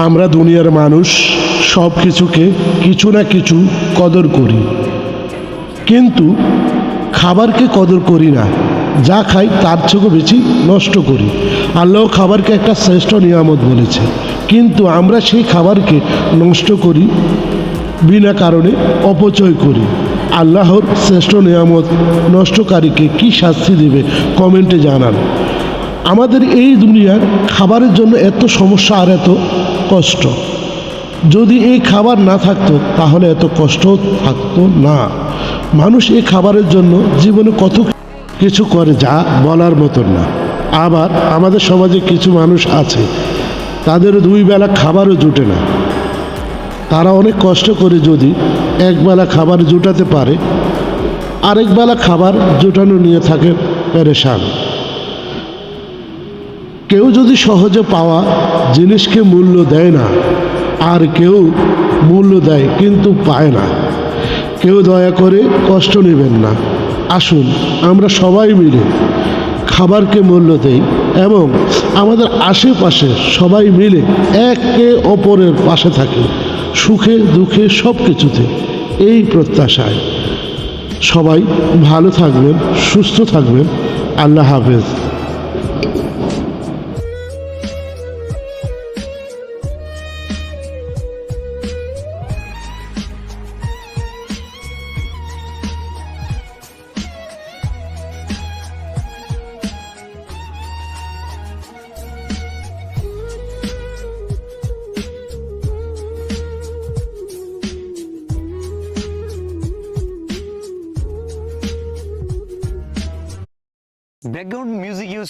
আমরা দুনিয়ার মানুষ সব কিছুকে কিছু না কিছু কদর করি, কিন্তু খাবারকে কদর করি না। যা খাই তার থেকেও বেশি নষ্ট করি। আল্লাহ খাবারকে একটা শ্রেষ্ঠ নিয়ামত বলেছে, কিন্তু আমরা সেই খাবারকে নষ্ট করি, বিনা কারণে অপচয় করি। আল্লাহর শ্রেষ্ঠ নিয়ামত নষ্টকারীকে কি শাস্তি দেবে কমেন্টে জানান। আমাদের এই দুনিয়ার খাবারের জন্য এত সমস্যা আর এত কষ্ট, যদি এই খাবার না থাকতো তাহলে এত কষ্ট থাকতো না। মানুষ এই খাবারের জন্য জীবনে কত কিছু করে যা বলার মতন না। আবার আমাদের সমাজে কিছু মানুষ আছে, তাদের দুই বেলা খাবারও জুটে না। তারা অনেক কষ্ট করে যদি একবেলা খাবার জুটাতে পারে, আরেক বেলা খাবার জুটানো নিয়ে থাকে পেরেশান। কেউ যদি সহজে পাওয়া জিনিসকে মূল্য দেয় না, আর কেউ মূল্য দেয় কিন্তু পায় না। কেউ দয়া করে কষ্ট নেবেন না। আসুন আমরা সবাই মিলে খাবারকে মূল্য দেই এবং আমাদের আশেপাশে সবাই মিলে একে অপরের পাশে থাকি, সুখে দুঃখে সব কিছুতে। এই প্রত্যাশায় সবাই ভালো থাকবেন, সুস্থ থাকবেন। আল্লাহ হাফেজ। Background music use